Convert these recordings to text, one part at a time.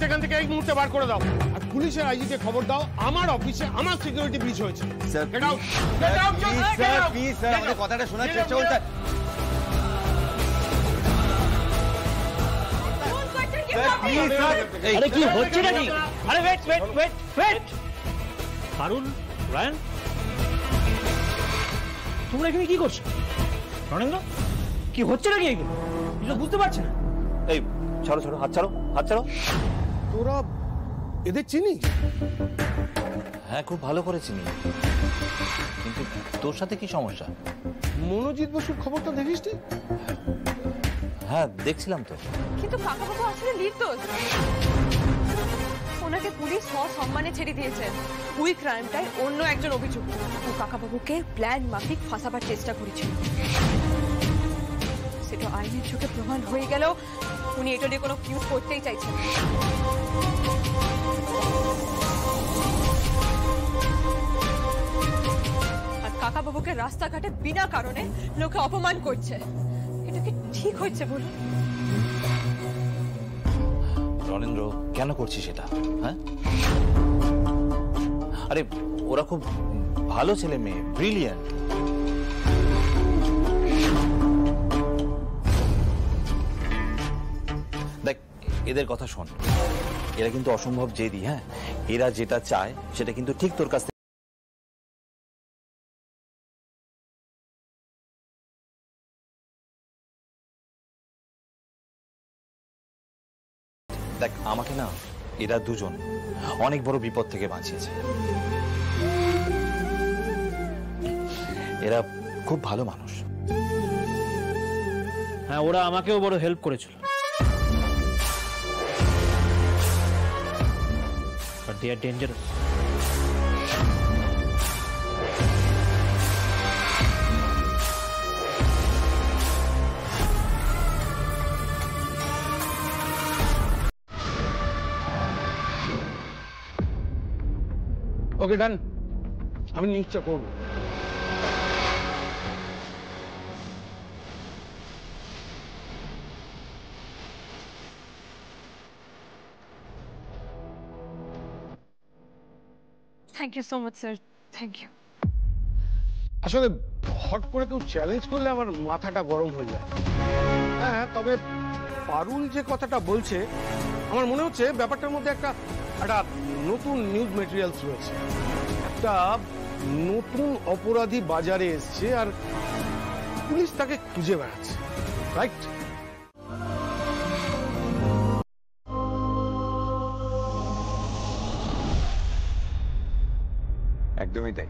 এখান থেকে এই মুহূর্তে বার করে দাও। আর পুলিশের আইজিকে খবর দাও আমার অফিসে আমার সিকিউরিটি ব্রিচ হয়েছে। Sir get out, get out, please sir আমাদের কথাটা শোনার চেষ্টা করুন। আরে কি হচ্ছে নাকি? আরে ওয়েট ওয়েট ওয়েট ওয়েট, পারুল, রায়ান, তোমরা এখানে কি করছো? রণেন্দ্র, কি হচ্ছে নাকি এগুলো? কিছু বুঝতে পারছি না। এই ছাড়ো ছাড়ো, হাত ছাড়ো, হাত ছাড়ো। তোরা এদের চিনিস? হ্যাঁ খুব ভালো করে চিনি, কিন্তু তোর সাথে কি সমস্যা? মনোজিৎ বসুর খবরটা দেখিসনি? হ্যাঁ দেখছিলাম তো। কিন্তু কাকাবাবু আসলে নির্দোষ। ওনাকে পুলিশ সসম্মানে ছেড়ে দিয়েছেন। ওই ক্রাইমটায় অন্য একজন অভিযুক্ত ও কাকাবাবুকে প্ল্যান মাফিক ফাঁসাবার চেষ্টা করেছিল। সেটা আইনের চোখে প্রমাণ হয়ে গেল। উনি এটা নিয়ে কোনো কিউজ করতেই চাইছেন। আর কাকাবাবুকে রাস্তাঘাটে বিনা কারণে লোকে অপমান করছে। এটা কি ঠিক হচ্ছে বলুন? রণেন্দ্র কেন করছিস সেটা? হ্যাঁ আরে ওরা খুব ভালো ছেলে মেয়ে, ব্রিলিয়ান্ট। দেখ এদের কথা শোন, এরা কিন্তু অসম্ভব জেদি। হ্যাঁ এরা যেটা চায় সেটা কিন্তু ঠিক তোর কাছ থেকে। দেখ আমাকে না এরা দুজন অনেক বড় বিপদ থেকে বাঁচিয়েছে। এরা খুব ভালো মানুষ। হ্যাঁ ওরা আমাকেও বড় হেল্প করেছিল, বাট দে আর ডেঞ্জারাস। ওকে ডান, আমি নিশ্চয় করব। Thank you so much sir, thank you. আসলে হট করে কেউ চ্যালেঞ্জ করলে আমার মাথাটা গরম হয়ে যায়। হ্যাঁ তবে পারুল যে কথাটা বলছে আমার মনে হচ্ছে ব্যাপারটার মধ্যে একটা নতুন নিউজ মেটেরিয়ালস রয়েছে। একটা নতুন অপরাধী বাজারে এসছে আর পুলিশ তাকে খুঁজে বেড়াচ্ছে, রাইট? একদমই তাই।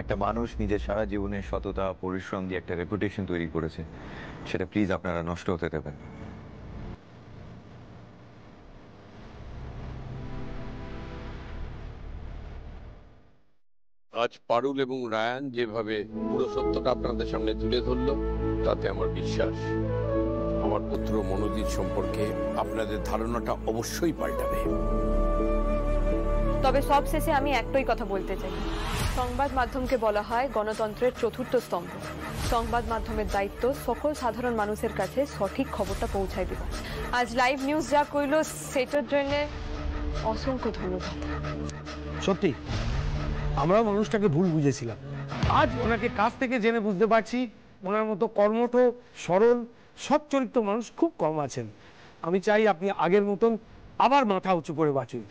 একটা মানুষ নিজের সারা জীবনের সততা পরিশ্রম দিয়ে একটা রেপুটেশন তৈরি করেছে, সেটা প্লিজ আপনারা নষ্ট হতে দেবেন। আজ পারুল এবং রায়ান যেভাবে পুরো সত্যটা আপনাদের সামনে তুলে ধরলো, তাতে আমার বিশ্বাস আমার পুত্র মনোজিৎ সম্পর্কে আপনাদের ধারণাটা অবশ্যই পাল্টাবে। তবে সব শেষে আমি একটাই কথা বলতে চাই, সংবাদ মাধ্যমকে বলা হয় গণতন্ত্রের চতুর্থ স্তম্ভ। সংবাদ মাধ্যমের দায়িত্ব সকল সাধারণ মানুষের কাছে সঠিক খবরটা পৌঁছায় দেওয়া। আজ লাইভ নিউজ যা কইল সেটার জন্য অসংখ্য ধন্যবাদ। সত্যি আমরা মানুষটাকে ভুল বুঝেছিলাম। আজ ওনাকে কাছ থেকে জেনে বুঝতে পারছি ওনার মতো কর্মঠ, সরল, সৎ চরিত্র মানুষ খুব কম আছেন। আমি চাই আপনি আগের মতন আবার মাথা উঁচু করে বাঁচুন।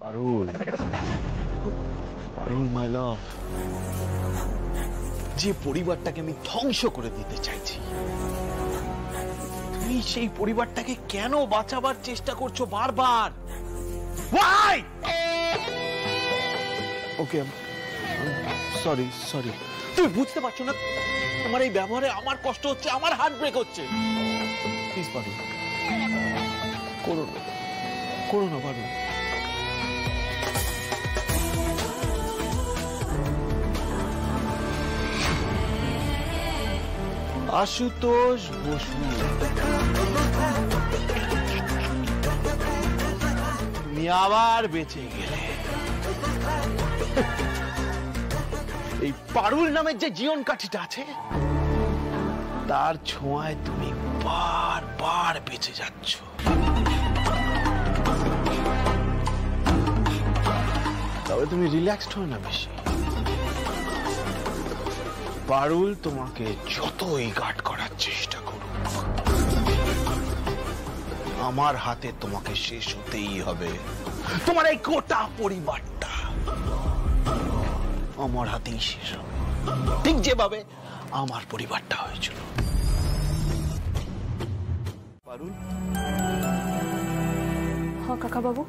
পারুল, পারুল মাই লাভ, যে পরিবারটাকে আমি ধ্বংস করে দিতে চাইছি, তুমি সেই পরিবারটাকে কেন বাঁচাবার চেষ্টা করছো বারবার? Why? ওকে সরি সরি, তুমি বুঝতে পারছো না তোমার এই ব্যবহারে আমার কষ্ট হচ্ছে, আমার হার্ট ব্রেক হচ্ছে। প্লিজ পারুল, করো না, করো না পারুল। আশুতোষ বসু, তুমি আবার বেঁচে গেলে। এই পারুল নামের যে জীবন কাঠিটা আছে তার ছোঁয়ায় তুমি বারবার বেঁচে যাচ্ছ। তবে তুমি রিল্যাক্সড হও না বেশি। পারুল তোমাকে যতই গার্ড করার চেষ্টা করুক, আমার হাতে তোমাকে শেষ হতেই হবে। তোমার এই গোটা পরিবারটা আমার হাতেই শেষ হবে, ঠিক যেভাবে আমার পরিবারটা হয়েছিল। পারুল, হ্যাঁ কাকা বাবু।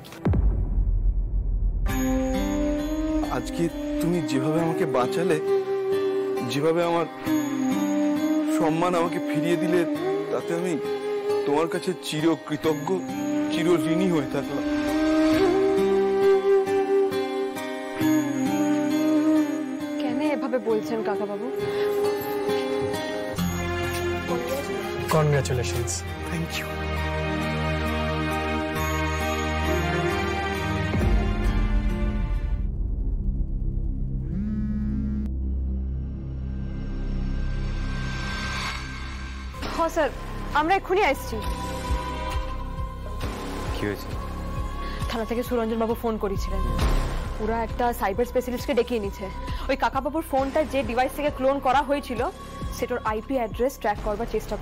আজকে তুমি যেভাবে আমাকে বাঁচালে, যেভাবে আমার সম্মান আমাকে ফিরিয়ে দিলে, তাতে আমি তোমার কাছে চিরকৃতজ্ঞ, চিরঋণী হয়ে থাকলাম। কেন এভাবে বলছেন কাকা বাবু? কনগ্রাচুলেশনস। Thank you. হ্যাঁ স্যার, আমরা এক্ষুনি আসছি। কি হয়েছে? থানা থেকে সুরঞ্জন বাবু ফোন করেছিলেন। ওরা একটা সাইবার স্পেশালিস্টকে ডেকে এনেছে। ওই কাকা বাবুর ফোনটা যে ডিভাইস থেকে ক্লোন করা হয়েছিল সেটার আইপি অ্যাড্রেস ট্র্যাক করবার চেষ্টা